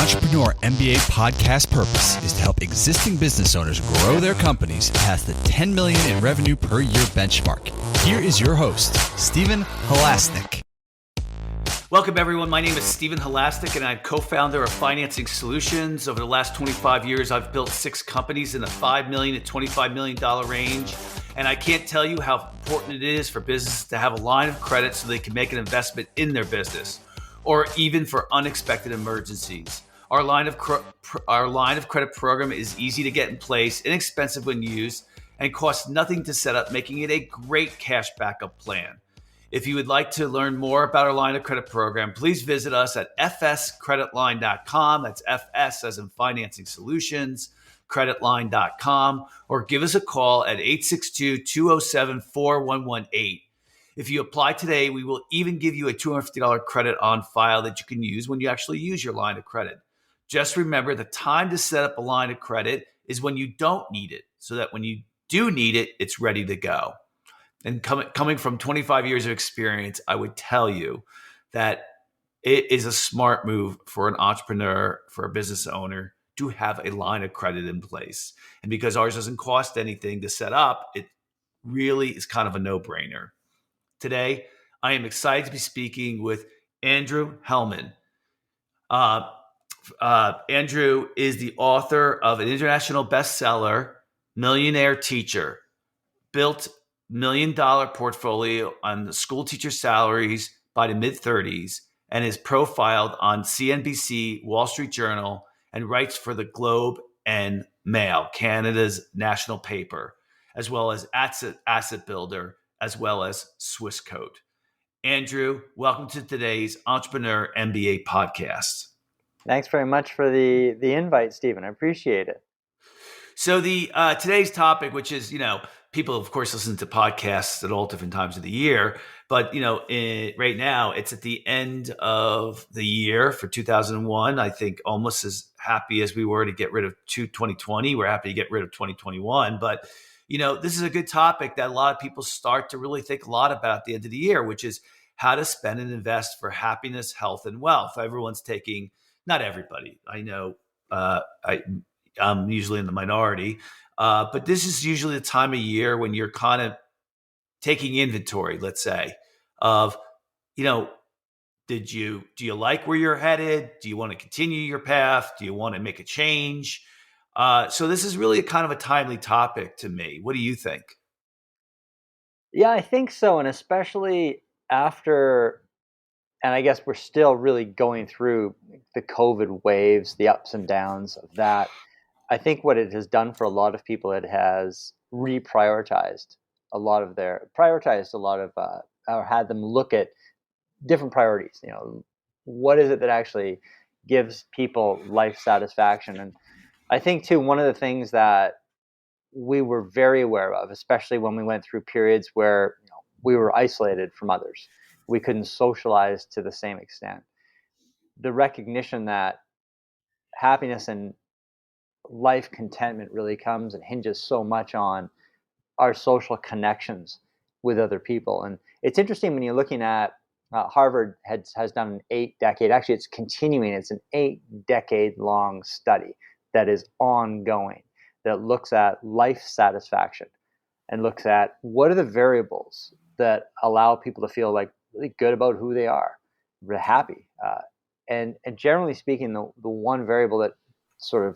Entrepreneur MBA podcast purpose is to help existing business owners grow their companies past the 10 million in revenue per year benchmark. Here is your host, Stephen Halasnik. Welcome, everyone. My name is Stephen Halasnik, and I'm co-founder of Financing Solutions. Over the last 25 years, I've built 6 companies in the $5 million to $25 million range. And I can't tell you how important it is for businesses to have a line of credit so they can make an investment in their business, or even for unexpected emergencies. Our line of credit program is easy to get in place, inexpensive when used, and costs nothing to set up, making it a great cash backup plan. If you would like to learn more about our line of credit program, please visit us at fscreditline.com. That's FS as in Financing Solutions, creditline.com, or give us a call at 862-207-4118. If you apply today, we will even give you a $250 credit on file that you can use when you actually use your line of credit. Just remember, the time to set up a line of credit is when you don't need it, so that when you do need it, it's ready to go. And coming from 25 years of experience, I would tell you that it is a smart move for an entrepreneur, for a business owner, to have a line of credit in place. And because ours doesn't cost anything to set up, it really is kind of a no-brainer. Today, I am excited to be speaking with Andrew Hallam. Andrew is the author of an international bestseller, Millionaire Teacher, built $1 million portfolio on the school teacher salaries by the mid-30s, and is profiled on CNBC, Wall Street Journal, and writes for the Globe and Mail, Canada's national paper, as well as Asset Builder, as well as Swissquote. Andrew, welcome to today's Entrepreneur MBA podcast. Thanks very much for the invite, Stephen. I appreciate it. So the today's topic, which is, people, of course, listen to podcasts at all different times of the year. But, right now, it's at the end of the year for 2001. I think almost as happy as we were to get rid of 2020, we're happy to get rid of 2021. But, this is a good topic that a lot of people start to really think a lot about at the end of the year, which is how to spend and invest for happiness, health, and wealth. Everyone's taking, not everybody, I know, I'm usually in the minority, but this is usually the time of year when you're kind of taking inventory, let's say, of, do you like where you're headed? Do you want to continue your path? Do you want to make a change? So this is really kind of a timely topic to me. What do you think? Yeah, I think so. And especially after, and I guess we're still really going through the COVID waves, the ups and downs of that. I think what it has done for a lot of people, it has reprioritized or had them look at different priorities. What is it that actually gives people life satisfaction? And I think too, one of the things that we were very aware of, especially when we went through periods where we were isolated from others, we couldn't socialize to the same extent. The recognition that happiness and life contentment really comes and hinges so much on our social connections with other people. And it's interesting when you're looking at Harvard has done an 8-decade, actually it's continuing, it's an 8-decade long study that is ongoing, that looks at life satisfaction and looks at what are the variables that allow people to feel like really good about who they are, really happy. And generally speaking, the one variable that sort of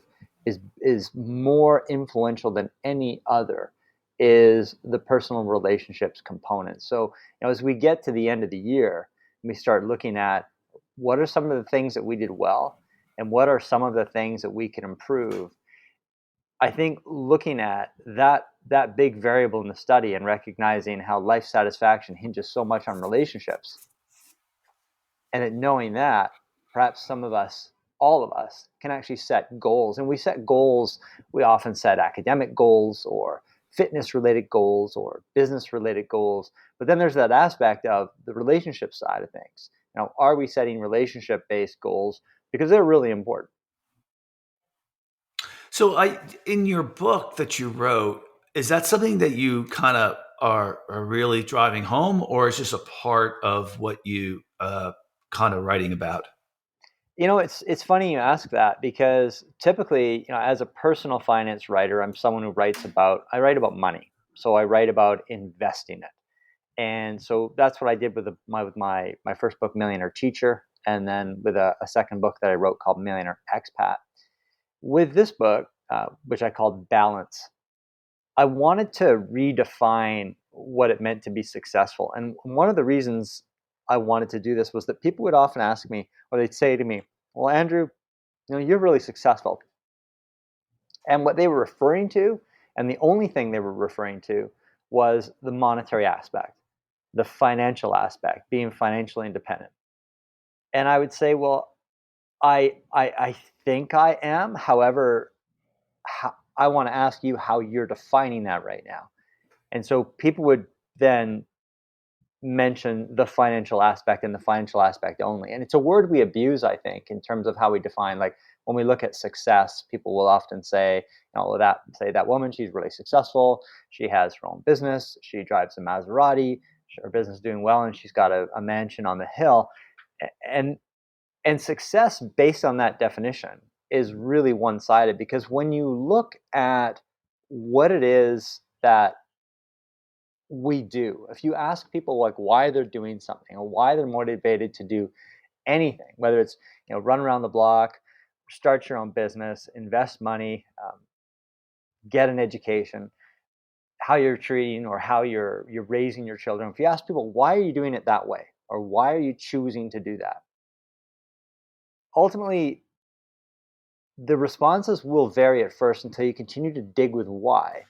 is more influential than any other is the personal relationships component. So, as we get to the end of the year, we start looking at what are some of the things that we did well and what are some of the things that we can improve. I think looking at that big variable in the study and recognizing how life satisfaction hinges so much on relationships, and knowing that perhaps some of us, all of us, can actually set goals. And we set goals, we often set academic goals or fitness-related goals or business-related goals. But then there's that aspect of the relationship side of things. Are we setting relationship-based goals? Because they're really important. So in your book that you wrote, is that something that you kind of are really driving home, or is just a part of what you kind of writing about? It's funny you ask that, because typically, as a personal finance writer, I'm someone who I write about money. So I write about investing it. And so that's what I did with my first book, Millionaire Teacher, and then with a second book that I wrote called Millionaire Expat. With this book, which I called Balance, I wanted to redefine what it meant to be successful. And one of the reasons I wanted to do this was that people would often ask me, or they'd say to me, "Well, Andrew, you're really successful." And what they were referring to, and the only thing they were referring to, was the monetary aspect, the financial aspect, being financially independent. And I would say, well, I think I am. However, I want to ask you how you're defining that right now. And so people would then mention the financial aspect and the financial aspect only. And it's a word we abuse, I think, in terms of how we define, like when we look at success, people will often say, that woman, she's really successful. She has her own business. She drives a Maserati. Her business is doing well, and she's got a mansion on the hill. And success based on that definition is really one-sided, because when you look at what it is that we do, if you ask people like why they're doing something or why they're motivated to do anything, whether it's run around the block, start your own business, invest money, get an education, how you're treating or how you're raising your children, if you ask people why are you doing it that way or why are you choosing to do that, ultimately the responses will vary at first until you continue to dig with why.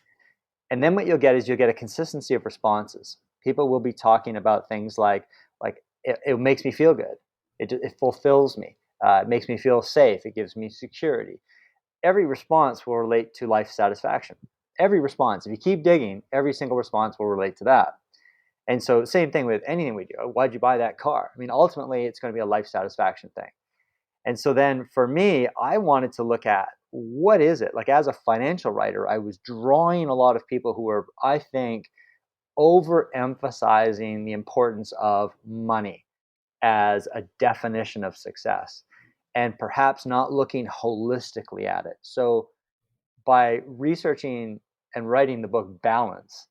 And then what you'll get is a consistency of responses. People will be talking about things like it makes me feel good. It fulfills me. It makes me feel safe. It gives me security. Every response will relate to life satisfaction. Every response, if you keep digging, every single response will relate to that. And so same thing with anything we do. Why'd you buy that car? I mean, ultimately, it's going to be a life satisfaction thing. And so then for me, I wanted to look at what is it? Like as a financial writer, I was drawing a lot of people who were, I think, overemphasizing the importance of money as a definition of success and perhaps not looking holistically at it. So by researching and writing the book Balance,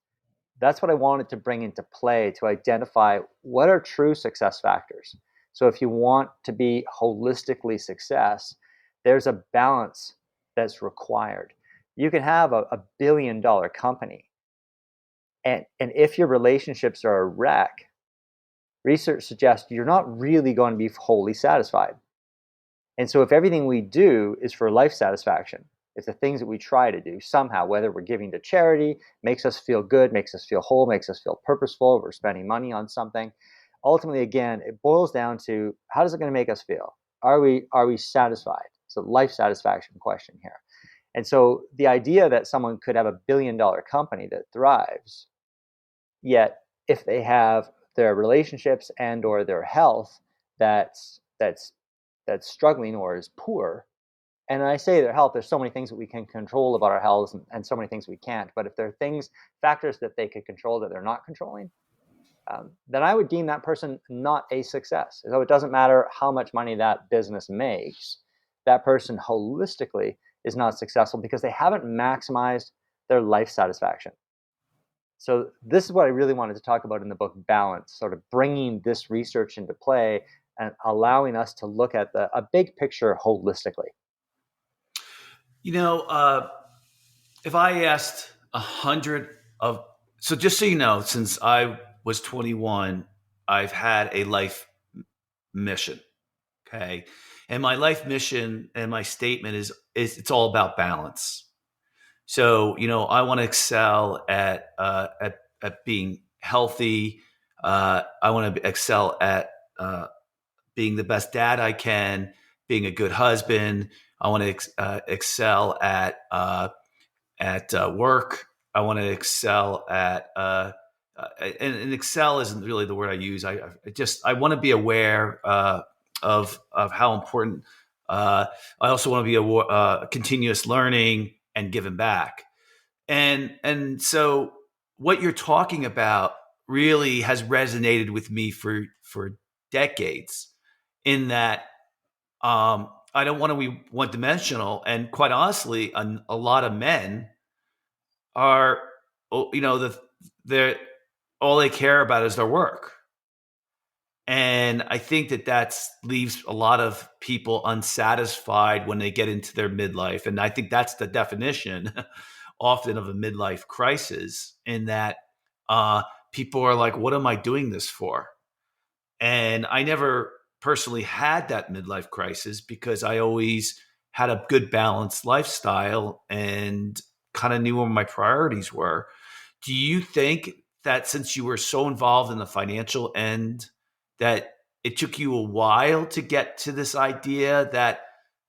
that's what I wanted to bring into play to identify what are true success factors. So if you want to be holistically success, there's a balance that's required. You can have a $1 billion company, and if your relationships are a wreck, research suggests you're not really going to be wholly satisfied. And so if everything we do is for life satisfaction, if the things that we try to do somehow, whether we're giving to charity, makes us feel good, makes us feel whole, makes us feel purposeful, we're spending money on something, ultimately, again, it boils down to how is it going to make us feel? Are we satisfied? So life satisfaction question here. And so the idea that someone could have a $1 billion company that thrives, yet if they have their relationships and or their health that's struggling or is poor, and I say their health, there's so many things that we can control about our health and so many things we can't. But if there are factors that they could control that they're not controlling, then I would deem that person not a success. So it doesn't matter how much money that business makes, that person holistically is not successful because they haven't maximized their life satisfaction. So this is what I really wanted to talk about in the book Balance, sort of bringing this research into play and allowing us to look at a big picture holistically. If I asked 100 of, so just so you know, since I was 21, I've had a life mission. Okay. And my life mission and my statement is it's all about balance. So, I want to excel at being healthy. I want to excel at being the best dad I can, being a good husband. I want to excel at work. I want to excel at and excel isn't really the word I use. I want to be aware of how important. I also want to be continuous learning and giving back. And so what you're talking about really has resonated with me for decades, in that I don't want to be one dimensional. And quite honestly, a lot of men are, they're all they care about is their work. And I think that leaves a lot of people unsatisfied when they get into their midlife. And I think that's the definition often of a midlife crisis, in that people are like, what am I doing this for? And I never personally had that midlife crisis because I always had a good balanced lifestyle and kind of knew where my priorities were. Do you think that since you were so involved in the financial end, that it took you a while to get to this idea that,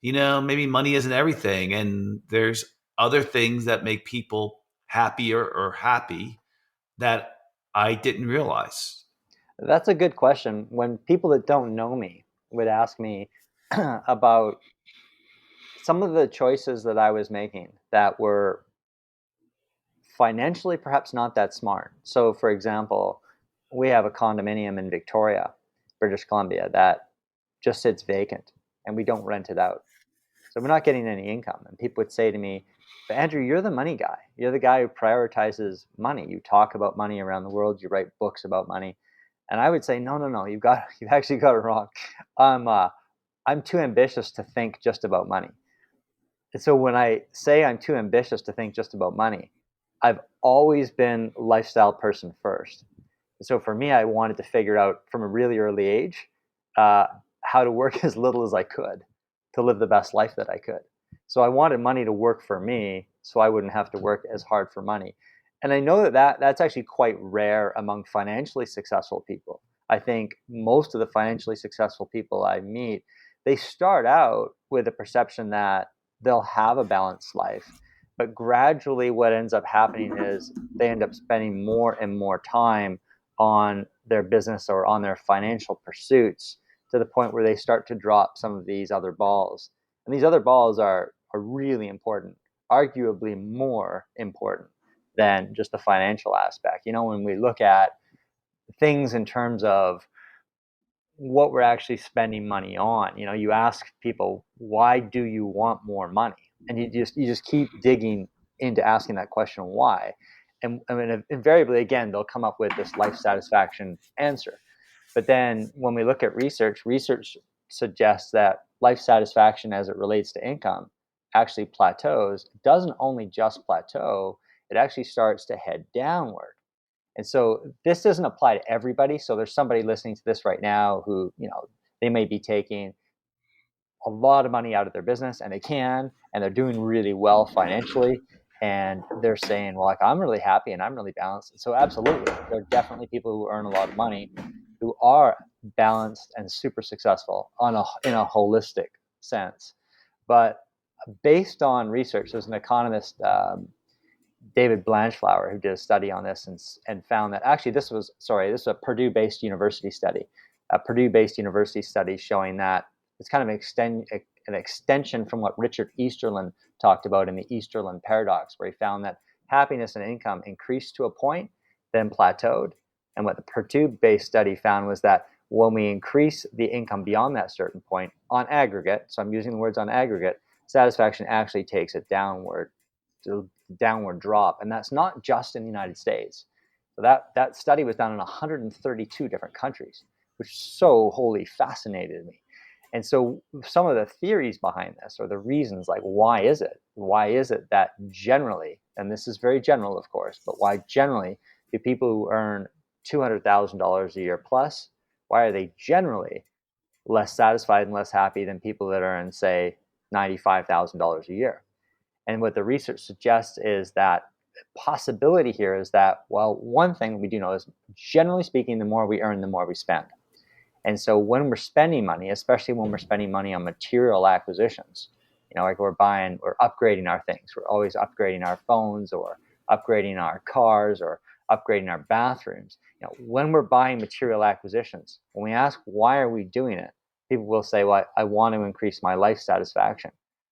maybe money isn't everything and there's other things that make people happier or happy that I didn't realize? That's a good question. When people that don't know me would ask me about some of the choices that I was making that were financially perhaps not that smart. So, for example, we have a condominium in Victoria, British Columbia, that just sits vacant and we don't rent it out. So we're not getting any income. And people would say to me, but Andrew, you're the money guy. You're the guy who prioritizes money. You talk about money around the world. You write books about money. And I would say, no. You've actually got it wrong. I'm too ambitious to think just about money. And so when I say I'm too ambitious to think just about money, I've always been a lifestyle person first. So for me, I wanted to figure out from a really early age uh, how to work as little as I could to live the best life that I could. So I wanted money to work for me so I wouldn't have to work as hard for money. And I know that's actually quite rare among financially successful people. I think most of the financially successful people I meet, they start out with a perception that they'll have a balanced life. But gradually, what ends up happening is they end up spending more and more time on their business or on their financial pursuits, to the point where they start to drop some of these other balls. And these other balls are really important, arguably more important than just the financial aspect. When we look at things in terms of what we're actually spending money on, you ask people, why do you want more money? And you just keep digging into asking that question, why? And I mean, invariably, again, they'll come up with this life satisfaction answer. But then when we look at research suggests that life satisfaction as it relates to income actually plateaus. It doesn't only just plateau, it actually starts to head downward. And so this doesn't apply to everybody. So there's somebody listening to this right now who, they may be taking a lot of money out of their business, and and they're doing really well financially. And they're saying, well, like, I'm really happy and I'm really balanced. And so absolutely, there are definitely people who earn a lot of money who are balanced and super successful in a holistic sense. But based on research, there's an economist, David Blanchflower, who did a study on this and found that actually this was a Purdue-based university study, showing that it's kind of an extension from what Richard Easterlin talked about in the Easterlin paradox, where he found that happiness and income increased to a point, then plateaued. And what the Purdue-based study found was that when we increase the income beyond that certain point, on aggregate, so I'm using the words on aggregate, satisfaction actually takes a downward drop. And that's not just in the United States. So that study was done in 132 different countries, which so wholly fascinated me. And so some of the theories behind this, or the reasons, like why is it that generally, and this is very general, of course, but why generally do people who earn $200,000 a year plus, why are they generally less satisfied and less happy than people that earn, say, $95,000 a year? And what the research suggests is that possibility here is that, well, one thing we do know is, generally speaking, the more we earn, the more we spend. And so when we're spending money, especially when we're spending money on material acquisitions, like we're upgrading our things. We're always upgrading our phones, or upgrading our cars, or upgrading our bathrooms. When we're buying material acquisitions, when we ask why are we doing it, people will say, well, I want to increase my life satisfaction.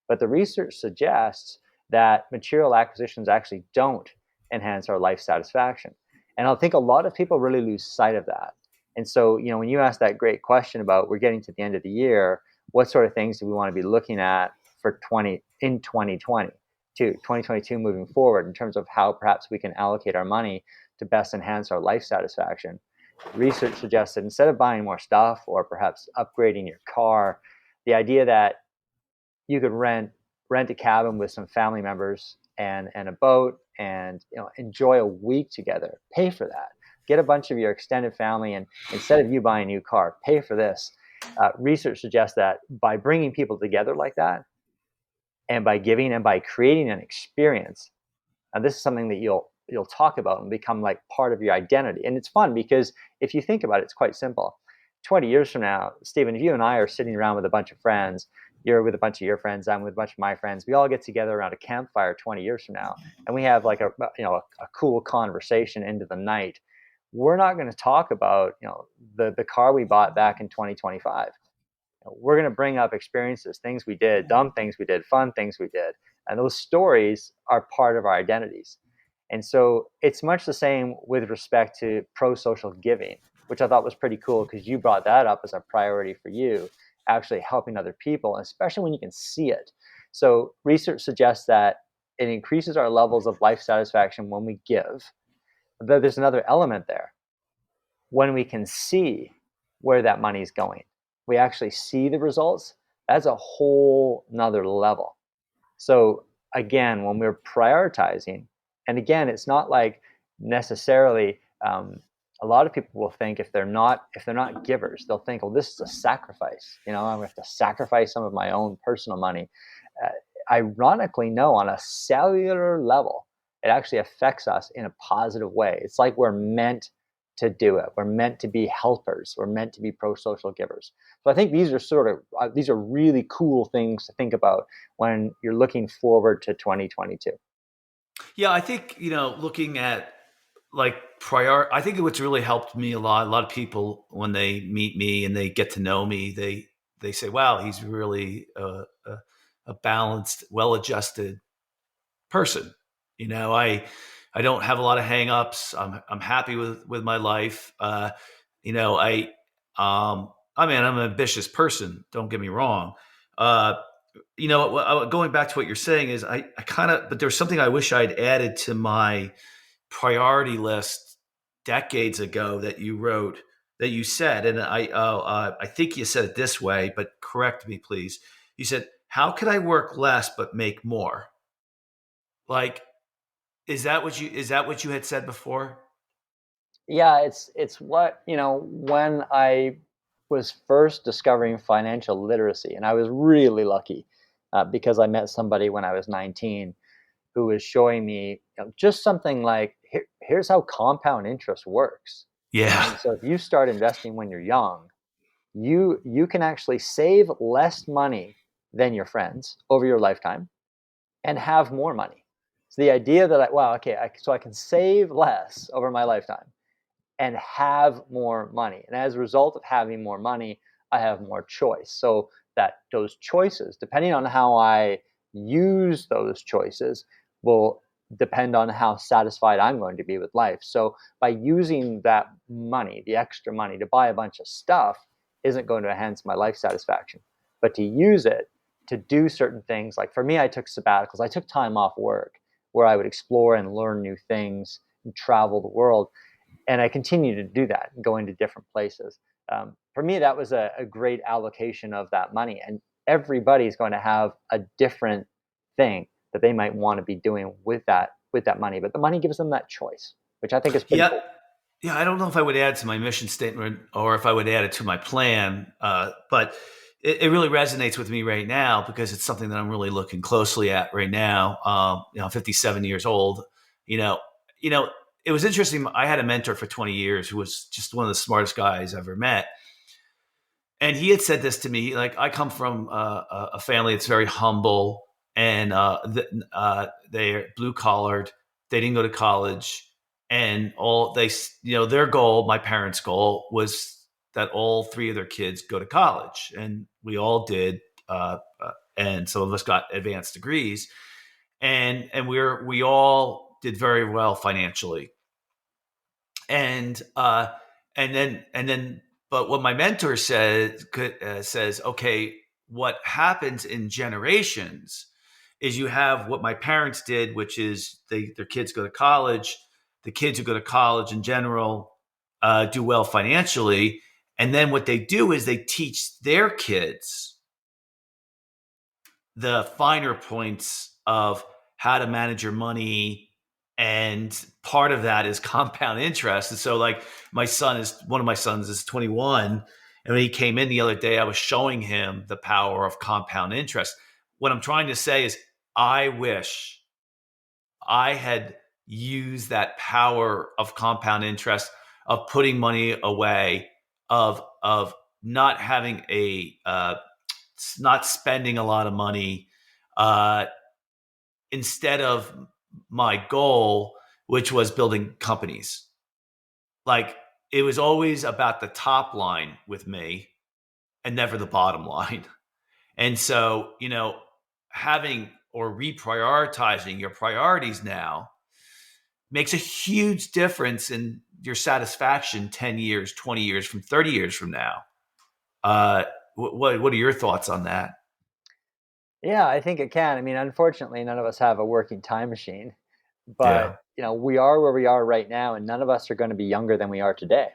But the research suggests that material acquisitions actually don't enhance our life satisfaction. And I think a lot of people really lose sight of that. And so, when you ask that great question about, we're getting to the end of the year, what sort of things do we want to be looking at for 2022 moving forward in terms of how perhaps we can allocate our money to best enhance our life satisfaction. Research suggests that instead of buying more stuff or perhaps upgrading your car, the idea that you could rent a cabin with some family members and a boat and enjoy a week together, pay for that. Get a bunch of your extended family, and instead of you buying a new car, pay for this. Research suggests that by bringing people together like that, and by giving and by creating an experience, and this is something that you'll talk about and become like part of your identity. And it's fun because if you think about it, it's quite simple. 20 years from now, Stephen, if you and I are sitting around with a bunch of friends, you're with a bunch of your friends, I'm with a bunch of my friends, we all get together around a campfire 20 years from now, and we have like a cool conversation into the night. We're not going to talk about the car we bought back in 2025. We're going to bring up experiences, things we did, dumb things we did, fun things we did, and those stories are part of our identities. And so it's much the same with respect to pro-social giving, which I thought was pretty cool because you brought that up as a priority for you, actually helping other people, especially when you can see it. So research suggests that it increases our levels of life satisfaction when we give. But there's another element there. When we can see where that money is going, we actually see the results, that's a whole nother level. So again, when we're prioritizing, and again, it's not like necessarily, a lot of people will think if they're not givers, they'll think, well, this is a sacrifice. I'm going to have to sacrifice some of my own personal money. Ironically, no, on a cellular level, it actually affects us in a positive way. It's like we're meant to do it. We're meant to be helpers. We're meant to be pro-social givers. So I think these are really cool things to think about when you're looking forward to 2022. Yeah, I think, looking at like I think what's really helped me a lot of people when they meet me and they get to know me, they say, wow, he's really a balanced, well-adjusted person. I don't have a lot of hangups. I'm happy with my life. I'm an ambitious person. Don't get me wrong. Going back to what you're saying is but there's something I wish I'd added to my priority list decades ago that you said, and I think you said it this way, but correct me, please. You said, how could I work less but make more? Like, is that what you had said before? Yeah, it's what, when I was first discovering financial literacy, and I was really lucky because I met somebody when I was 19 who was showing me just something like, here's how compound interest works. Yeah. And so if you start investing when you're young, you can actually save less money than your friends over your lifetime and have more money. So the idea that I can save less over my lifetime and have more money. And as a result of having more money, I have more choice. So that those choices, depending on how I use those choices, will depend on how satisfied I'm going to be with life. So by using that money, the extra money to buy a bunch of stuff isn't going to enhance my life satisfaction. But to use it to do certain things, like for me, I took sabbaticals. I took time off work where I would explore and learn new things and travel the world. And I continue to do that, going to different places. For me, that was a great allocation of that money. And everybody's going to have a different thing that they might want to be doing with that money. But the money gives them that choice, which I think is pretty cool. Yeah, I don't know if I would add to my mission statement or if I would add it to my plan, but it really resonates with me right now because it's something that I'm really looking closely at right now. I'm 57 years old. It was interesting. I had a mentor for 20 years who was just one of the smartest guys I ever met. And he had said this to me, like, I come from a family that's very humble and they're blue collared. They didn't go to college, and their goal, my parents' goal, was that all three of their kids go to college, and we all did. And some of us got advanced degrees, and we all did very well financially. And then, but what my mentor says, okay, what happens in generations is you have what my parents did, which is their kids go to college. The kids who go to college in general do well financially. And then what they do is they teach their kids the finer points of how to manage your money. And part of that is compound interest. And so like one of my sons is 21. And when he came in the other day, I was showing him the power of compound interest. What I'm trying to say is I wish I had used that power of compound interest, of putting money away, of not having not spending a lot of money, uh, instead of my goal, which was building companies. Like it was always about the top line with me and never the bottom line. And so, having or reprioritizing your priorities now makes a huge difference in your satisfaction 10 years, 20 years from 30 years from now. What are your thoughts on that? Yeah, I think it can. I mean, unfortunately, none of us have a working time machine, but Yeah. we are where we are right now, and none of us are going to be younger than we are today.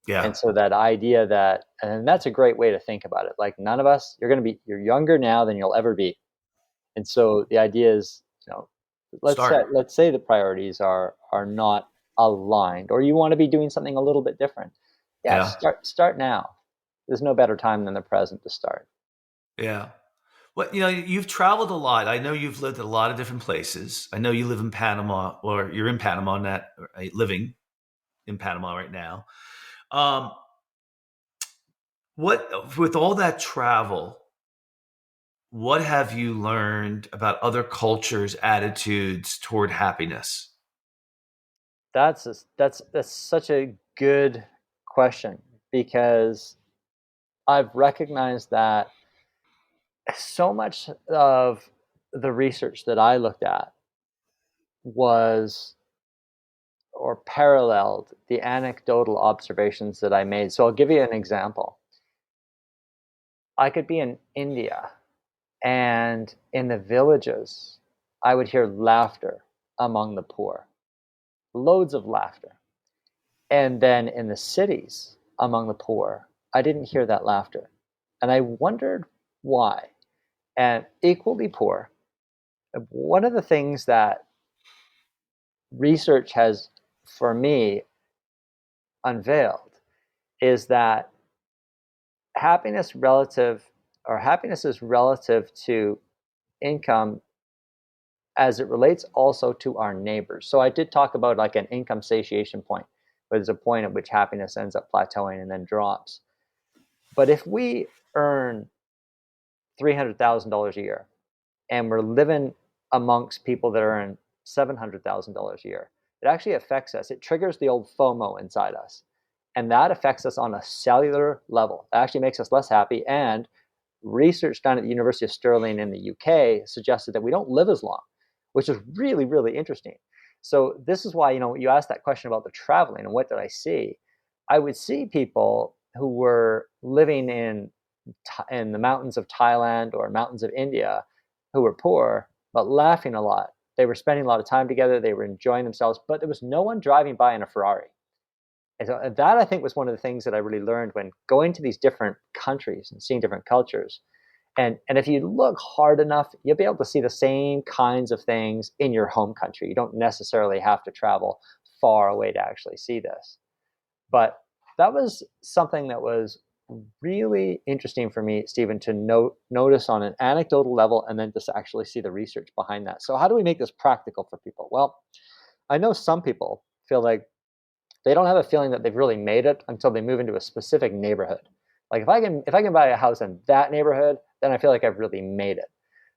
Yeah. And so that idea and that's a great way to think about it. Like none of us, you're younger now than you'll ever be. And so the idea is, Start. let's say the priorities are not aligned, or you want to be doing something a little bit different. Yeah, Yeah. start now. There's no better time than the present to start. Yeah. Well, you've traveled a lot. I know you've lived in a lot of different places. I know you live in Panama, or you're in Panama, living in Panama right now. Um, with all that travel, what have you learned about other cultures' attitudes toward happiness? That's such a good question, because I've recognized that so much of the research that I looked at was or paralleled the anecdotal observations that I made. So I'll give you an example. I could be in India, and in the villages, I would hear laughter among the poor, loads of laughter. And then in the cities among the poor, I didn't hear that laughter. And I wondered why. And equally poor, one of the things that research has, for me, unveiled is that happiness is relative to income as it relates also to our neighbors. So I did talk about like an income satiation point, where there's a point at which happiness ends up plateauing and then drops. But if we earn $300,000 a year and we're living amongst people that earn $700,000 a year, it actually affects us. It triggers the old FOMO inside us. And that affects us on a cellular level. It actually makes us less happy. And research done at the University of Stirling in the UK suggested that we don't live as long, which is really, really interesting. So this is why, you asked that question about the traveling and what did I see? I would see people who were living in the mountains of Thailand or mountains of India who were poor, but laughing a lot. They were spending a lot of time together. They were enjoying themselves, but there was no one driving by in a Ferrari. And so that, I think, was one of the things that I really learned when going to these different countries and seeing different cultures. And if you look hard enough, you'll be able to see the same kinds of things in your home country. You don't necessarily have to travel far away to actually see this. But that was something that was really interesting for me, Stephen, to notice on an anecdotal level and then just actually see the research behind that. So how do we make this practical for people? Well, I know some people feel like they don't have a feeling that they've really made it until they move into a specific neighborhood. Like if I can buy a house in that neighborhood, then I feel like I've really made it.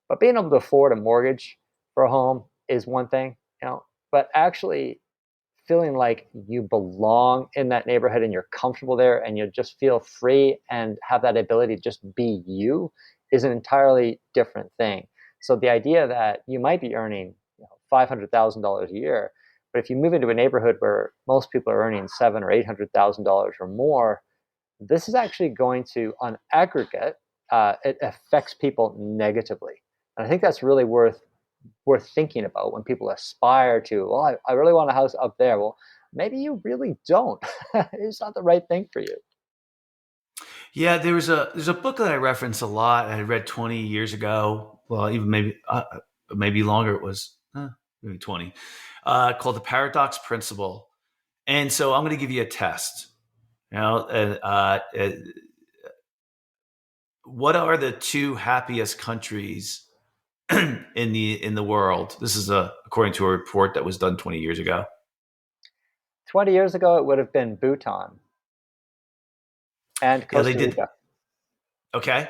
But being able to afford a mortgage for a home is one thing, but actually feeling like you belong in that neighborhood and you're comfortable there and you just feel free and have that ability to just be you is an entirely different thing. So the idea that you might be earning $500,000 a year, but if you move into a neighborhood where most people are earning $700,000 or $800,000 or more, this is actually going to, on aggregate, it affects people negatively. And I think that's really worth thinking about when people aspire to, well, I really want a house up there. Well, maybe you really don't. It's not the right thing for you. Yeah, there's a book that I reference a lot. I read 20 years ago. Well, even maybe longer. It was maybe 20. Called The Paradox Principle. And so I'm going to give you a test. What are the two happiest countries in the world? This is according to a report that was done 20 years ago. 20 years ago, it would have been Bhutan and Yeah, they Costa did. Rica. Okay.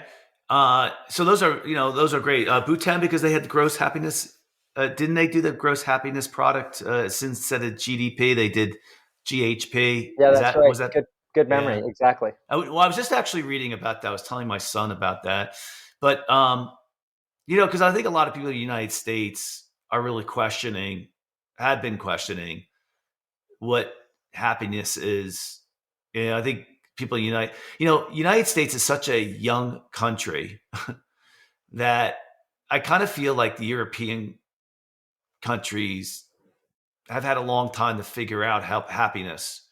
So those are great. Bhutan, because they had the gross happiness. Didn't they do the gross happiness product instead of GDP? They did GHP. Yeah, that's right. Was that? Good memory. Yeah. Exactly. I was just actually reading about that. I was telling my son about that. But because I think a lot of people in the United States are really had been questioning what happiness is. I think people United States is such a young country that I kind of feel like the European countries have had a long time to figure out how happiness.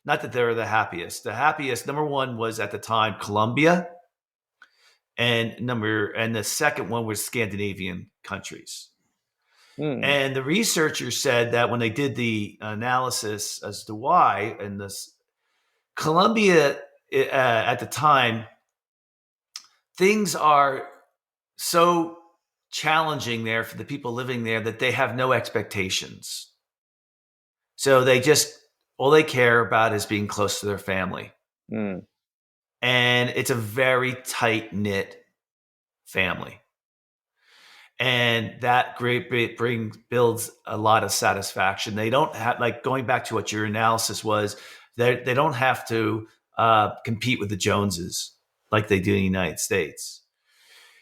Not that they're the happiest. The happiest, number one, was at the time Colombia, and the second one was Scandinavian countries. Mm. And the researchers said that when they did the analysis as to why, and this Colombia at the time, things are so challenging there for the people living there that they have no expectations. So all they care about is being close to their family. Mm. And it's a very tight knit family. And that builds a lot of satisfaction. They don't have, like, going back to what your analysis was, they don't have to compete with the Joneses like they do in the United States.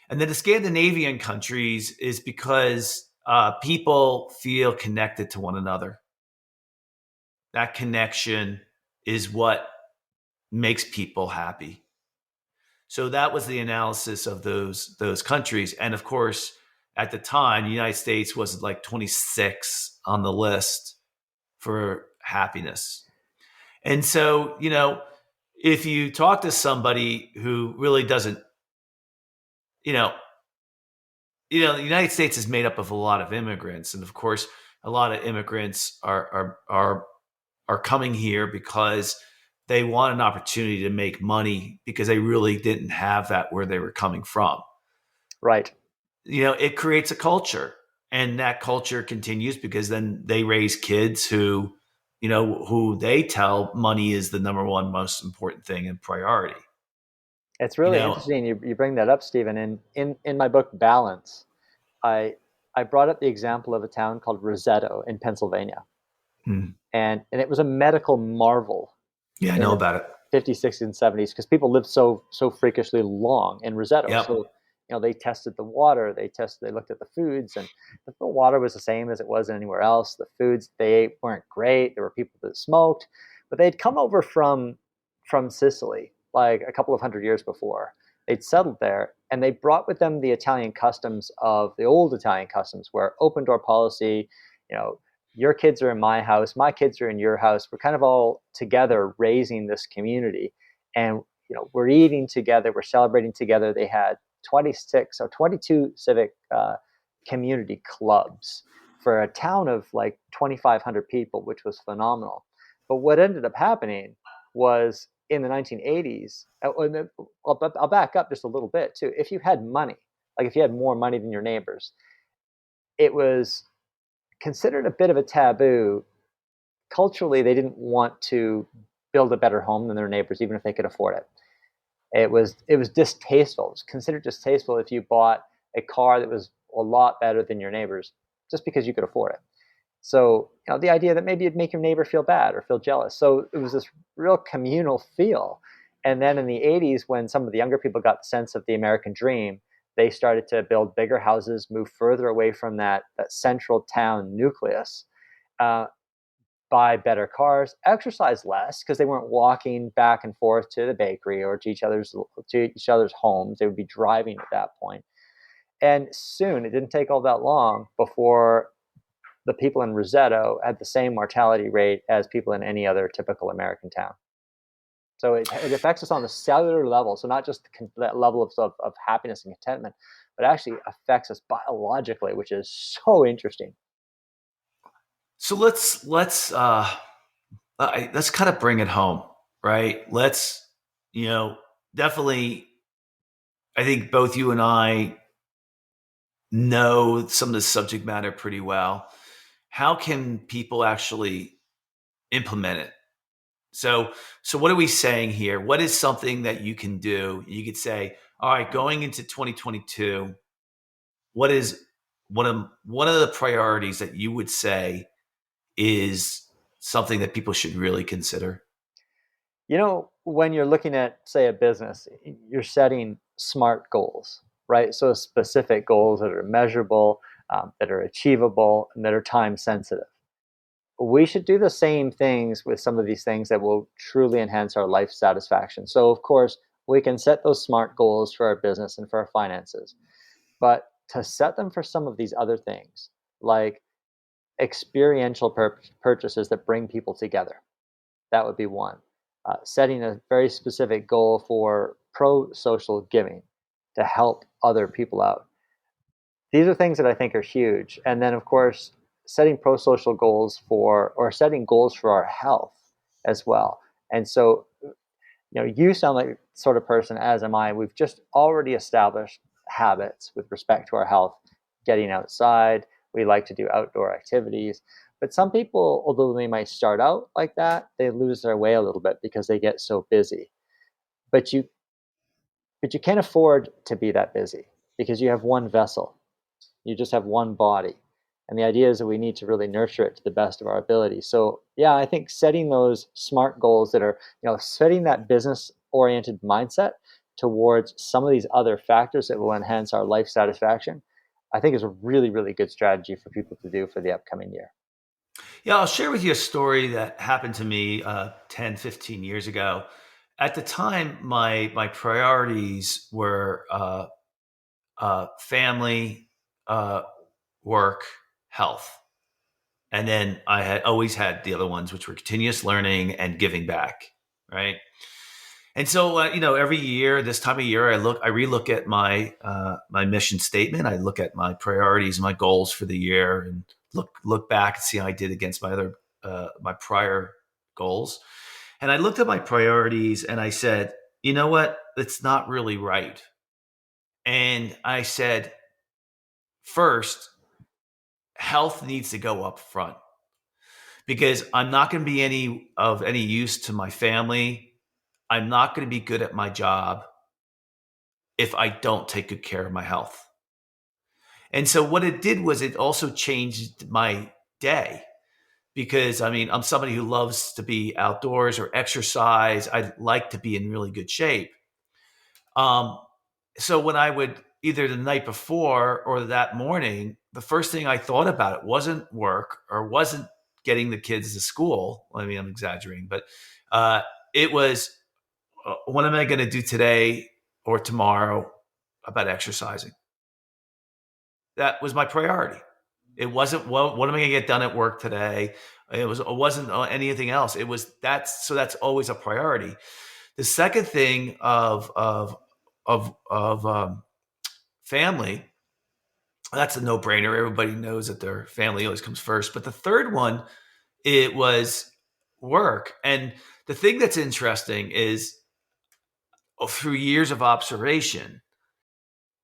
And then the Scandinavian countries is because people feel connected to one another. That connection is what makes people happy. So that was the analysis of those countries. And of course, at the time, the United States was like 26 on the list for happiness. And so, if you talk to somebody who really doesn't, the United States is made up of a lot of immigrants, and of course, a lot of immigrants are coming here because they want an opportunity to make money because they really didn't have that where they were coming from. Right. It creates a culture, and that culture continues because then they raise kids who they tell money is the number one most important thing and priority. It's really interesting you bring that up, Stephen. In my book, Balance, I brought up the example of a town called Roseto in Pennsylvania. And it was a medical marvel. Yeah, I know about it. 50s, 60s, and 70s, because people lived so freakishly long in Roseto. Yep. So, they tested the water, they looked at the foods, and the water was the same as it was anywhere else. The foods they ate weren't great. There were people that smoked, but they'd come over from Sicily like a couple of hundred years before. They'd settled there, and they brought with them the Italian customs of the old Italian customs, where open door policy, your kids are in my house, my kids are in your house. We're kind of all together raising this community, and we're eating together, we're celebrating together. They had 22 civic community clubs for a town of like 2,500 people, which was phenomenal. But what ended up happening was in the 1980s, I'll back up just a little bit too. If you had money, like if you had more money than your neighbors, it was considered a bit of a taboo. Culturally, they didn't want to build a better home than their neighbors, even if they could afford it. It was distasteful. It was considered distasteful if you bought a car that was a lot better than your neighbor's just because you could afford it. So, the idea that maybe it'd make your neighbor feel bad or feel jealous. So it was this real communal feel. And then in the 80s, when some of the younger people got the sense of the American dream, they started to build bigger houses, move further away from that central town nucleus. But buy better cars, exercise less because they weren't walking back and forth to the bakery or to each other's homes. They would be driving at that point. And soon, it didn't take all that long before the people in Roseto had the same mortality rate as people in any other typical American town. So it affects us on the cellular level. So not just that level of happiness and contentment, but actually affects us biologically, which is so interesting. So let's kind of bring it home, right? Let's, definitely, I think both you and I know some of the subject matter pretty well. How can people actually implement it? So what are we saying here? What is something that you can do? You could say, all right, going into 2022, what is one of the priorities that you would say is something that people should really consider? When you're looking at, say, a business, you're setting SMART goals, right? So specific goals that are measurable, that are achievable, and that are time sensitive. We should do the same things with some of these things that will truly enhance our life satisfaction. So, of course, we can set those SMART goals for our business and for our finances, but to set them for some of these other things, like experiential purchases that bring people together, that would be one. Setting a very specific goal for pro-social giving to help other people out. These are things that I think are huge. And then, of course, setting pro-social goals setting goals for our health as well. And so, you sound like the sort of person, as am I, we've just already established habits with respect to our health, getting outside. We like to do outdoor activities. But some people, although they might start out like that, they lose their way a little bit because they get so busy. But you can't afford to be that busy because you have one vessel. You just have one body. And the idea is that we need to really nurture it to the best of our ability. So yeah, I think setting those SMART goals that are, setting that business-oriented mindset towards some of these other factors that will enhance our life satisfaction, I think is a really, really good strategy for people to do for the upcoming year. Yeah, I'll share with you a story that happened to me 10, 15 years ago. At the time, my priorities were family, work, health. And then I had always had the other ones, which were continuous learning and giving back, right? And so, every year, this time of year, I relook at my my mission statement. I look at my priorities, my goals for the year, and look back and see how I did against my prior goals. And I looked at my priorities and I said, you know what? It's not really right. And I said, first, health needs to go up front because I'm not going to be any use to my family. I'm not going to be good at my job if I don't take good care of my health. And so what it did was it also changed my day because I'm somebody who loves to be outdoors or exercise. I like to be in really good shape. So when I would either the night before or that morning, the first thing I thought about it wasn't work or wasn't getting the kids to school. I'm exaggerating, but it was, what am I going to do today or tomorrow about exercising? That was my priority. It wasn't, well, what am I going to get done at work today? It wasn't anything else. It was so that's always a priority. The second thing of family, that's a no-brainer. Everybody knows that their family always comes first. But the third one, it was work. And the thing that's interesting is through years of observation,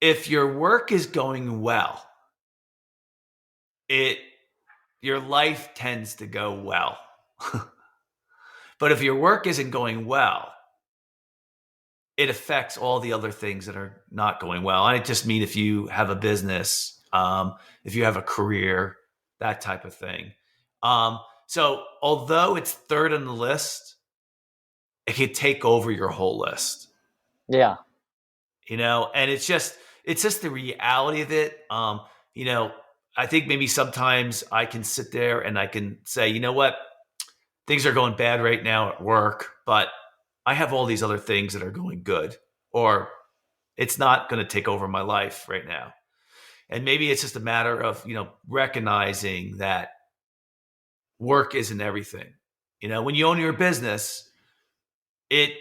if your work is going well, your life tends to go well. But if your work isn't going well, it affects all the other things that are not going well. I just mean if you have a business, if you have a career, that type of thing. So although it's third on the list, it could take over your whole list. Yeah. And it's just the reality of it. I think maybe sometimes I can sit there and I can say, you know what? things are going bad right now at work, but I have all these other things that are going good, or it's not going to take over my life right now. And maybe it's just a matter of, recognizing that work isn't everything. When you own your business, it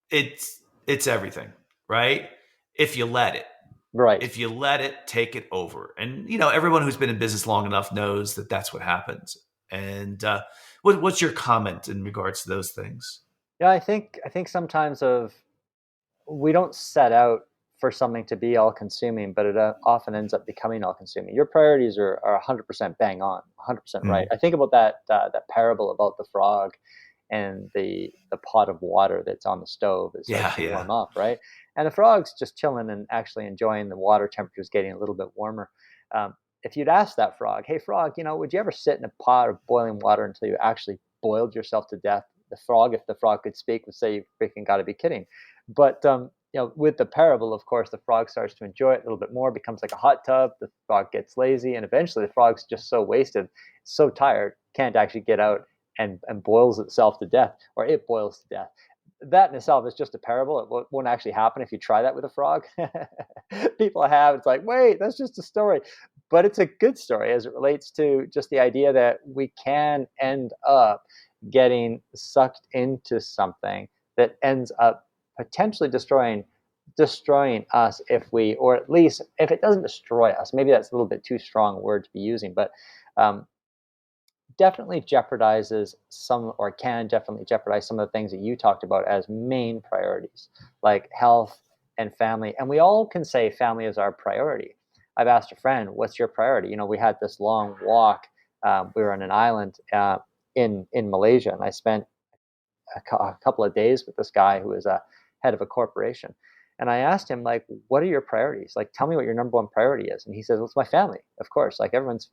it's everything, right? If you let it. Right. If you let it take it over. And everyone who's been in business long enough knows that that's what happens. And what's your comment in regards to those things? Yeah, I think sometimes we don't set out for something to be all consuming, but it often ends up becoming all consuming. Your priorities are 100% bang on, 100% right. Mm. I think about that parable about the frog and the pot of water that's on the stove that starts to Yeah. warm up, right? And the frog's just chilling and actually enjoying the water temperatures getting a little bit warmer. If you'd ask that frog, hey frog, would you ever sit in a pot of boiling water until you actually boiled yourself to death? The frog, if the frog could speak, would say, you freaking got to be kidding. But with the parable, of course, the frog starts to enjoy it a little bit more, becomes like a hot tub. The frog gets lazy, and eventually the frog's just so wasted, so tired, can't actually get out and boils itself to death, or it boils to death. That in itself is just a parable. It won't actually happen if you try that with a frog. People have, it's like, wait, that's just a story. But it's a good story as it relates to just the idea that we can end up getting sucked into something that ends up potentially destroying us if we, or at least if it doesn't destroy us, maybe that's a little bit too strong a word to be using, but definitely jeopardizes some, or can definitely jeopardize some of the things that you talked about as main priorities, like health and family. And we all can say family is our priority. I've asked a friend, what's your priority? We had this long walk. We were on an island in Malaysia, and I spent a couple of days with this guy who is a head of a corporation. And I asked him, like, what are your priorities? Like, tell me what your number one priority is. And he says, well, it's my family, of course. Like everyone's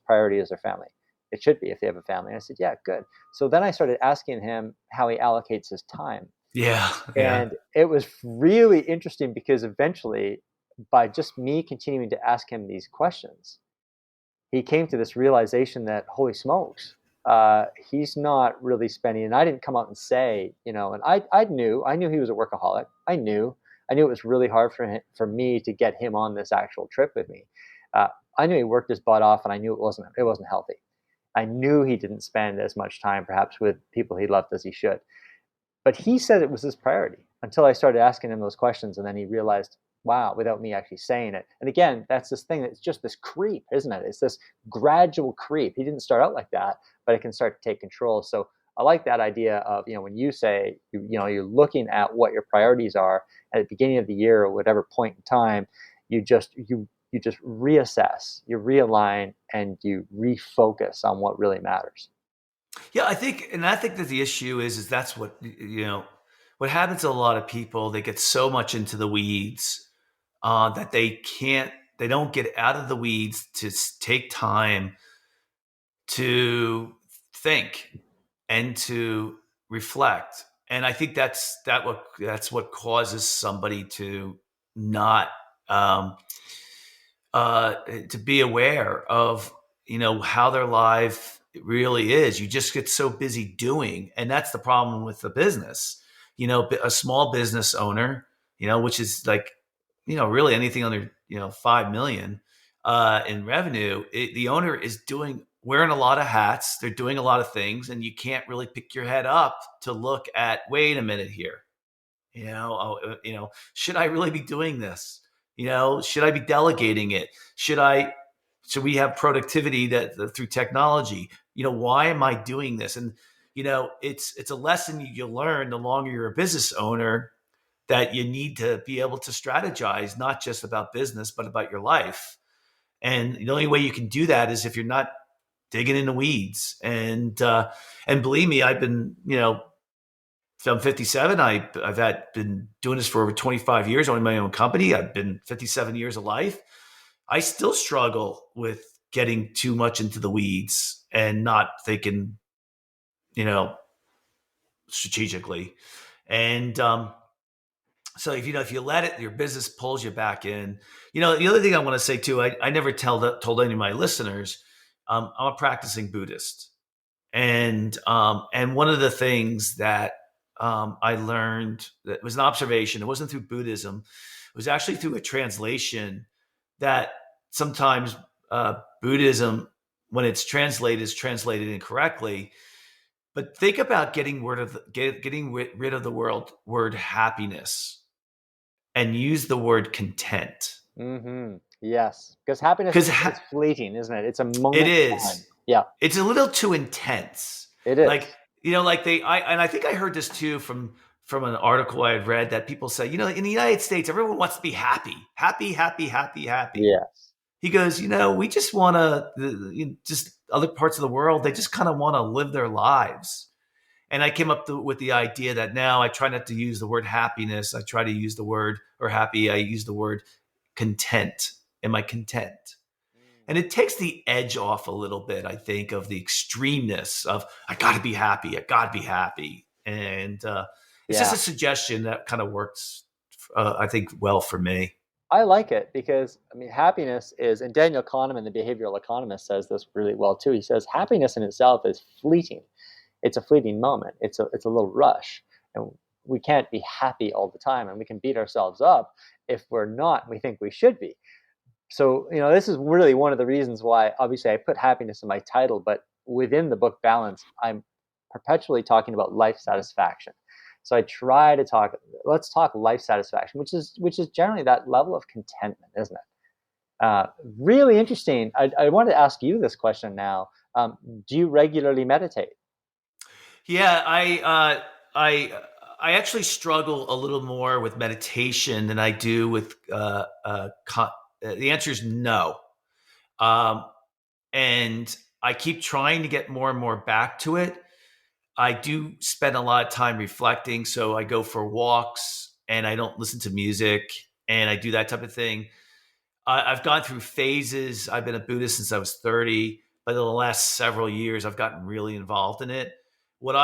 priority is their family. It should be if they have a family. And I said, yeah, good. So then I started asking him how he allocates his time. Yeah. And it was really interesting because eventually, by just me continuing to ask him these questions, he came to this realization that, holy smokes, he's not really spending. And I didn't come out and say, and I knew he was a workaholic. I knew it was really hard for me to get him on this actual trip with me. I knew he worked his butt off, and I knew it wasn't healthy. I knew he didn't spend as much time perhaps with people he loved as he should. But he said it was his priority until I started asking him those questions. And then he realized, wow, without me actually saying it. And again, that's this thing that's just this creep, isn't it? It's this gradual creep. He didn't start out like that, but it can start to take control. So I like that idea of, when you say, you're looking at what your priorities are at the beginning of the year or whatever point in time, you just reassess, you realign, and you refocus on what really matters. Yeah, I think that the issue is that's what, what happens to a lot of people. They get so much into the weeds that they don't get out of the weeds to take time to think and to reflect. And I think that's what causes somebody to not to be aware of how their life really is. You just get so busy doing, and that's the problem with the business. A small business owner, which is like, really anything under 5 million in revenue, the owner is wearing a lot of hats. They're doing a lot of things, and you can't really pick your head up to look at, wait a minute here. Should I really be doing this? Should I be delegating it? Should we have productivity that through technology? Why am I doing this? And it's a lesson you learn the longer you're a business owner, that you need to be able to strategize, not just about business, but about your life. And the only way you can do that is if you're not digging in the weeds. And believe me, I've been, so I'm 57. I've been doing this for over 25 years, owning my own company. I've been 57 years of life. I still struggle with getting too much into the weeds and not thinking, strategically. And so if you let it, your business pulls you back in. The other thing I want to say too, I never told any of my listeners, I'm a practicing Buddhist. And one of the things that I learned that was an observation, it wasn't through Buddhism, it was actually through a translation that sometimes Buddhism, when it's translated, is translated incorrectly. But think about getting getting rid of the word happiness and use the word content. Mm-hmm. Yes, because happiness Because is fleeting, isn't it? It's a it moment in time. is. Yeah, It's a little too intense. it Like, is. like and I think I heard this too from an article I had read that people say, in the United States, everyone wants to be happy, happy, happy, happy, happy. Yes. He goes, we just want to, just other parts of the world, they just kind of want to live their lives. And I came up with the idea that now I try not to use the word happiness. I try to use the word, or happy, I use the word content. Am I content? And it takes the edge off a little bit, I think, of the extremeness of I got to be happy, I got to be happy. And it's just Yeah. a suggestion that kind of works, I think, well for me. I like it because, I mean, happiness is, and Daniel Kahneman, the behavioral economist, says this really well too. He says happiness in itself is fleeting. It's a fleeting moment. It's a little rush, and we can't be happy all the time, and we can beat ourselves up if we're not. We think we should be. So, this is really one of the reasons why, obviously, I put happiness in my title, but within the book Balance, I'm perpetually talking about life satisfaction. So I try to let's talk life satisfaction, which is generally that level of contentment, isn't it? Really interesting. I wanted to ask you this question now. Do you regularly meditate? Yeah, I actually struggle a little more with meditation than I do with the answer is no. Um, and I keep trying to get more and more back to it. I do spend a lot of time reflecting, so I go for walks and I don't listen to music and I do that type of thing. I've gone through phases. I've been a Buddhist since I was 30, but in the last several years, I've gotten really involved in it. One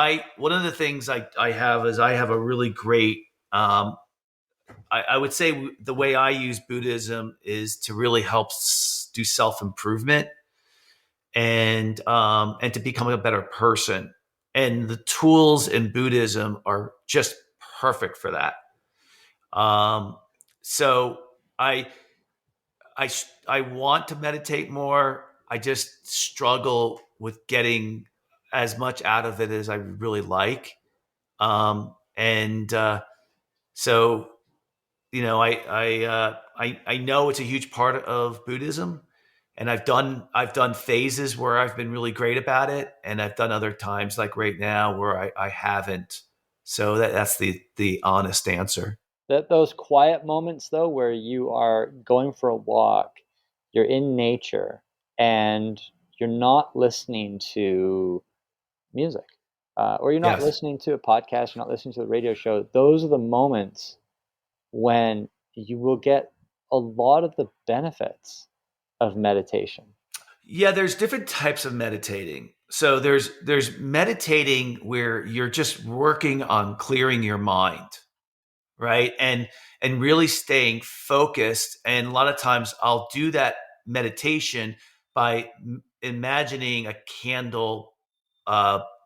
of the things I have is I have a really great, I would say the way I use Buddhism is to really help do self improvement and to become a better person. And the tools in Buddhism are just perfect for that. So I I I want to meditate more. I just struggle with getting as much out of it as I really like. And so I know it's a huge part of Buddhism, and I've done phases where I've been really great about it, and I've done other times like right now where I haven't. So that's the honest answer. That those quiet moments though, where you are going for a walk, you're in nature, and you're not listening to music, or you're not Yes. listening to a podcast, you're not listening to a radio show. Those are the moments when you will get a lot of the benefits of meditation. Yeah, there's different types of meditating. So there's meditating where you're just working on clearing your mind, right? And really staying focused. And a lot of times I'll do that meditation by imagining a candle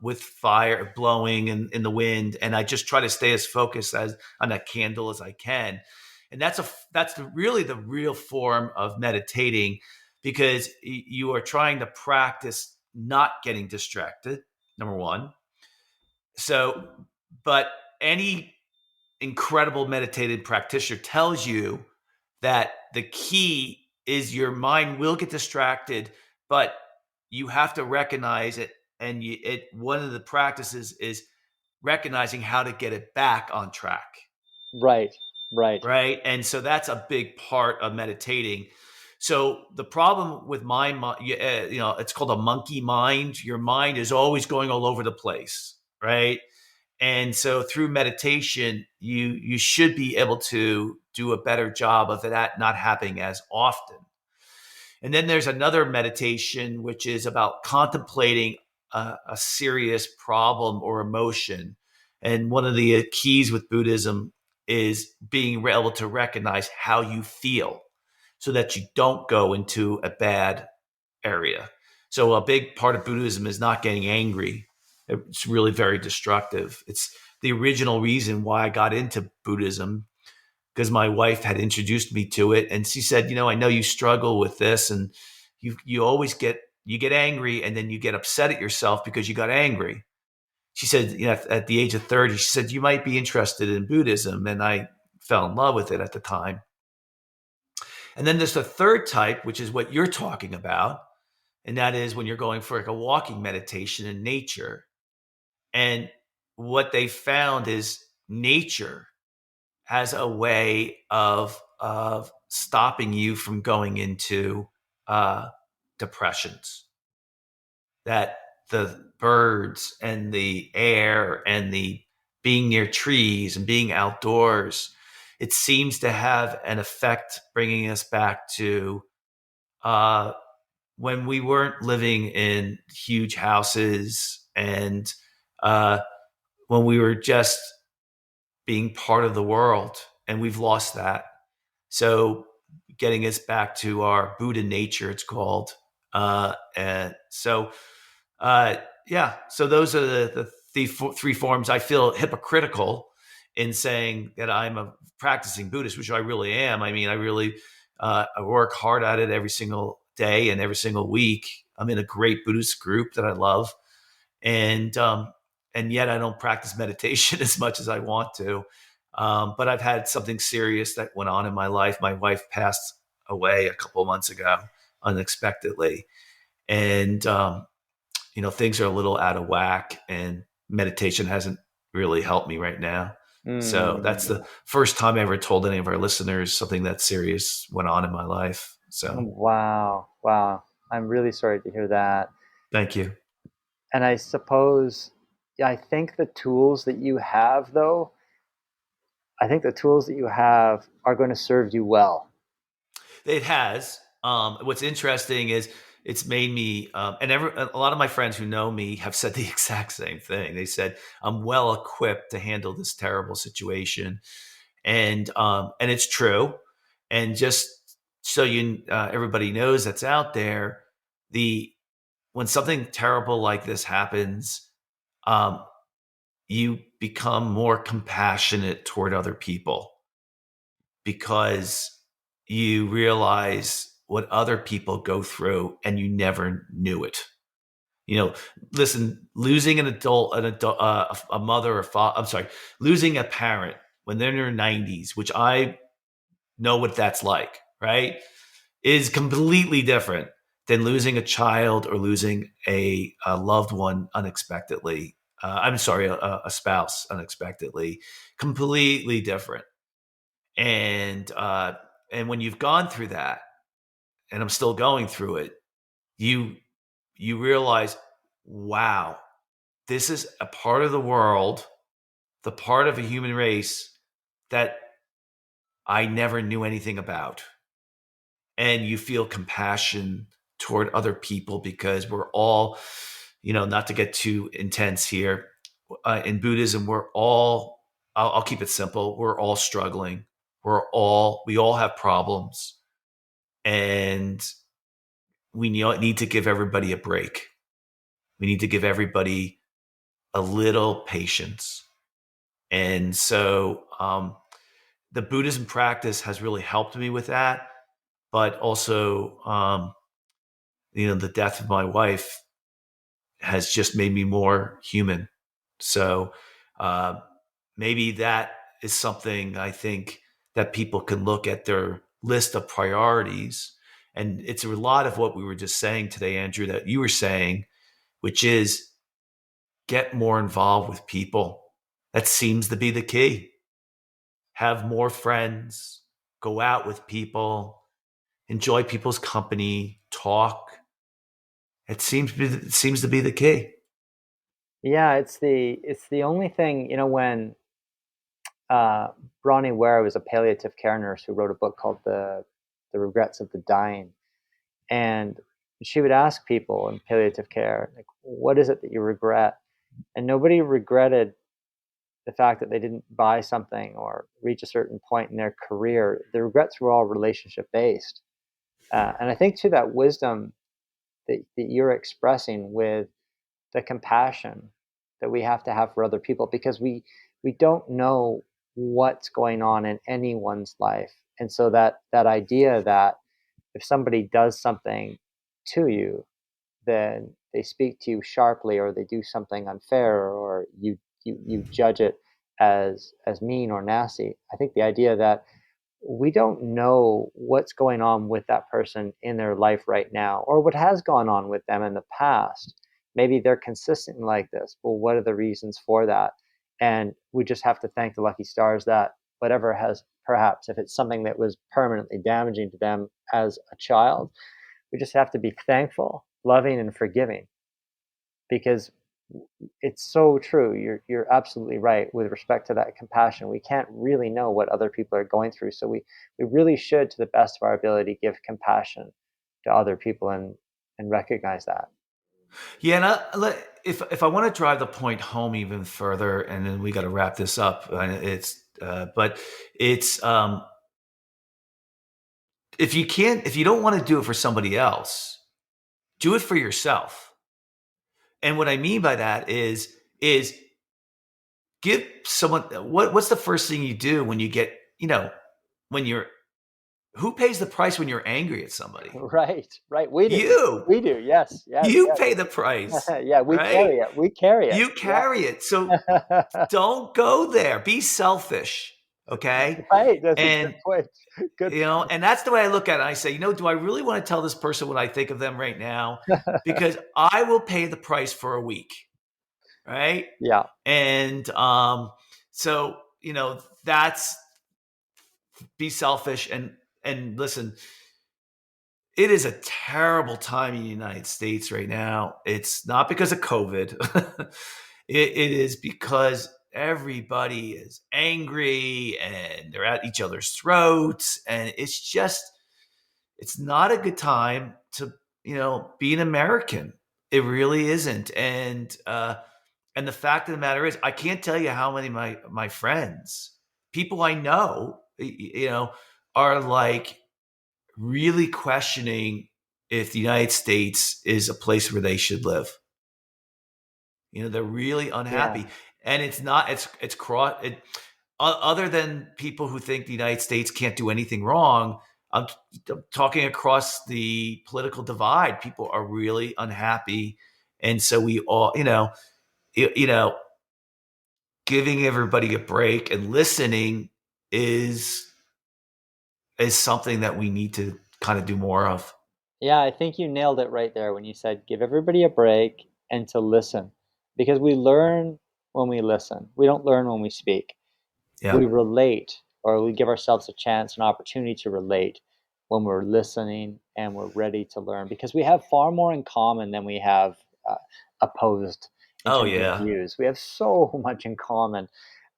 with fire blowing in the wind, and I just try to stay as focused as on that candle as I can. And really the real form of meditating, because you are trying to practice not getting distracted. Number one. So, but any incredible meditative practitioner tells you that the key is your mind will get distracted, but you have to recognize it. And one of the practices is recognizing how to get it back on track. Right, right. Right. And so that's a big part of meditating. So the problem with my mind, it's called a monkey mind. Your mind is always going all over the place. Right. And so through meditation, you should be able to do a better job of that not happening as often. And then there's another meditation, which is about contemplating a serious problem or emotion. And one of the keys with Buddhism is being able to recognize how you feel so that you don't go into a bad area. So a big part of Buddhism is not getting angry. It's really very destructive. It's the original reason why I got into Buddhism, because my wife had introduced me to it, and she said, I know you struggle with this, and you always get angry, and then you get upset at yourself because you got angry. She said, at the age of 30, she said, you might be interested in Buddhism, and I fell in love with it at the time. And then there's the third type, which is what you're talking about, and that is when you're going for like a walking meditation in nature. And what they found is nature has a way of stopping you from going into depressions. That the birds and the air and the being near trees and being outdoors, it seems to have an effect bringing us back to when we weren't living in huge houses, and when we were just being part of the world, and we've lost that. So getting us back to our Buddha nature, it's called. And so, yeah, so those are the three forms. I feel hypocritical in saying that I'm a practicing Buddhist, which I really am. I mean, I work hard at it every single day and every single week. I'm in a great Buddhist group that I love. And yet I don't practice meditation as much as I want to. But I've had something serious that went on in my life. My wife passed away a couple of months ago unexpectedly. And, things are a little out of whack, and meditation hasn't really helped me right now. So that's the first time I ever told any of our listeners something that serious went on in my life. So, Wow. I'm really sorry to hear that. thank you. And I suppose, I think the tools that you have, though, are going to serve you well. It has. What's interesting is it's made me, and a lot of my friends who know me have said the exact same thing. They said, I'm well equipped to handle this terrible situation. And it's true. And just so everybody knows that's out there, when something terrible like this happens, um, you become more compassionate toward other people, because you realize what other people go through and you never knew it. Listen, losing an adult, a mother or father, I'm sorry, losing a parent when they're in their 90s, which I know what that's like, right, is completely different than losing a child or losing a loved one unexpectedly. I'm sorry, a spouse unexpectedly. Completely different. And when you've gone through that, and I'm still going through it, you realize, wow, this is a part of the world, the part of a human race that I never knew anything about. And you feel compassion toward other people, because we're all, not to get too intense here, in Buddhism, I'll keep it simple. We're all struggling. We all have problems, and we need to give everybody a break. We need to give everybody a little patience. And so, the Buddhism practice has really helped me with that. But also, the death of my wife has just made me more human. So, maybe that is something I think that people can look at their list of priorities. And it's a lot of what we were just saying today, Andrew, that you were saying, which is get more involved with people. That seems to be the key. Have more friends, go out with people, enjoy people's company, talk. It seems to be the key. Yeah, it's the only thing, when Bronnie Ware was a palliative care nurse who wrote a book called The Regrets of the Dying. And she would ask people in palliative care, like, what is it that you regret? And nobody regretted the fact that they didn't buy something or reach a certain point in their career. The regrets were all relationship based. And I think, too, that wisdom that you're expressing with the compassion that we have to have for other people, because we don't know what's going on in anyone's life. And so that idea that if somebody does something to you, then they speak to you sharply, or they do something unfair, or you judge it as mean or nasty. I think the idea that we don't know what's going on with that person in their life right now, or what has gone on with them in the past. Maybe they're consistent like this. Well, what are the reasons for that? And we just have to thank the lucky stars that whatever has, perhaps if it's something that was permanently damaging to them as a child, we just have to be thankful, loving, and forgiving, because it's so true. You're absolutely right with respect to that compassion. We can't really know what other people are going through, so we really should, to the best of our ability, give compassion to other people and recognize that. Yeah, and if I want to drive the point home even further, and then we got to wrap this up. But it's if you don't want to do it for somebody else, do it for yourself. And what I mean by that is give someone what's the first thing you do when you get, when you're who pays the price when you're angry at somebody? Right. We do. You. We do. Yes. You pay the price. Yeah, we right? carry it. We carry it. You carry it. So don't go there. Be selfish. Okay. Right. That's a And good point. Good. and that's the way I look at it. I say, do I really want to tell this person what I think of them right now? Because I will pay the price for a week. Right. Yeah. And so, that's be selfish and listen. It is a terrible time in the United States right now. It's not because of COVID. it is because everybody is angry and they're at each other's throats. And it's not a good time to, be an American. It really isn't. And the fact of the matter is, I can't tell you how many of my friends, people I know, are like really questioning if the United States is a place where they should live. They're really unhappy. Yeah. And it's not, other than people who think the United States can't do anything wrong. I'm talking across the political divide. People are really unhappy. And so we all, giving everybody a break and listening is something that we need to kind of do more of. Yeah, I think you nailed it right there when you said give everybody a break and to listen, because we learn when we listen. We don't learn when we speak. Yeah. We relate, or we give ourselves a chance, an opportunity to relate when we're listening and we're ready to learn, because we have far more in common than we have opposed in terms of views. We have so much in common,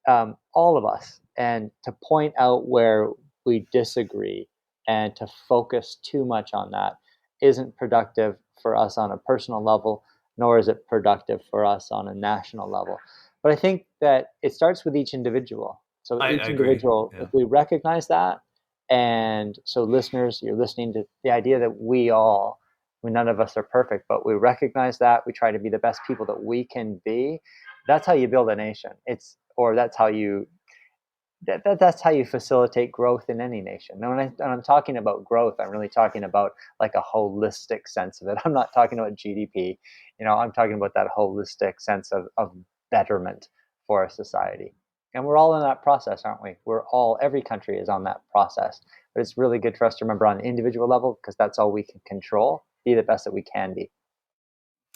all of us. And to point out where we disagree and to focus too much on that isn't productive for us on a personal level, nor is it productive for us on a national level. But I think that it starts with each individual. So I each agree. individual, Yeah. if we recognize that, and so listeners, you're listening to the idea that none of us are perfect, but we recognize that, we try to be the best people that we can be. That's how you build a nation. That's how you facilitate growth in any nation. Now, when I'm talking about growth, I'm really talking about like a holistic sense of it. I'm not talking about GDP. I'm talking about that holistic sense of betterment for a society. And we're all in that process, aren't we? Every country is on that process. But it's really good for us to remember on the individual level, because that's all we can control, be the best that we can be.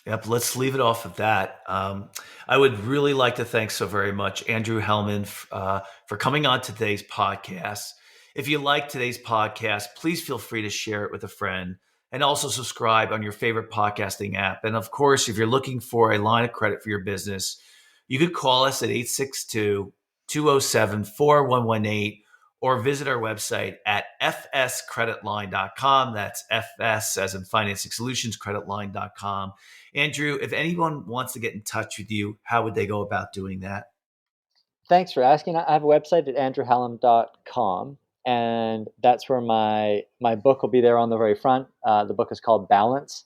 Yep, let's leave it off of that. I would really like to thank so very much Andrew Hallam for coming on today's podcast. If you like today's podcast, please feel free to share it with a friend, and also subscribe on your favorite podcasting app. And of course, if you're looking for a line of credit for your business, you could call us at 862-207-4118 or visit our website at fscreditline.com. That's FS as in Financing Solutions, creditline.com. Andrew, if anyone wants to get in touch with you, how would they go about doing that? Thanks for asking. I have a website at andrewhallam.com, and that's where my book will be there on the very front. The book is called Balance.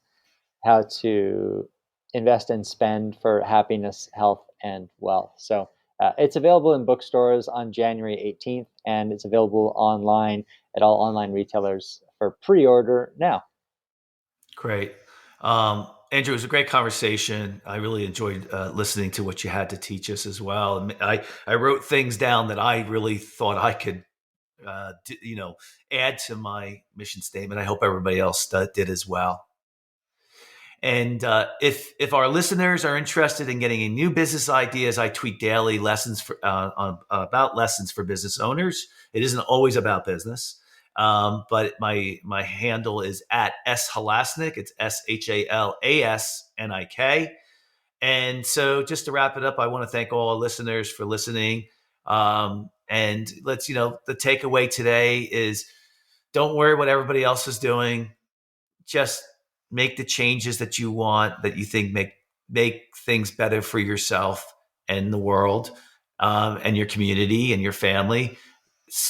how to invest and spend for happiness, health, and wealth. So it's available in bookstores on January 18th, and it's available online at all online retailers for pre-order now. Great. Andrew, it was a great conversation. I really enjoyed listening to what you had to teach us as well. And I wrote things down that I really thought I could, add to my mission statement. I hope everybody else did as well. And if our listeners are interested in getting any new business ideas, I tweet daily lessons about lessons for business owners. It isn't always about business, but my handle is at @Halasnik. It's SHALASNIK. And so, just to wrap it up, I want to thank all our listeners for listening. And let's the takeaway today is don't worry what everybody else is doing. Just make the changes that you want, that you think make things better for yourself and the world, and your community and your family.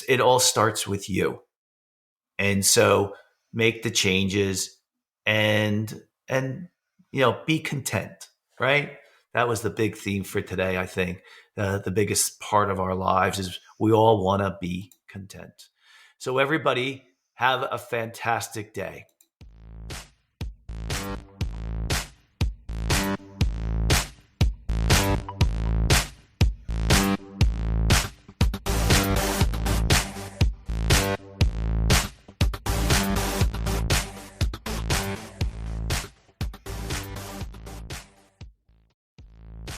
It all starts with you. And so make the changes and be content, right? That was the big theme for today. I think the biggest part of our lives is we all want to be content. So everybody have a fantastic day.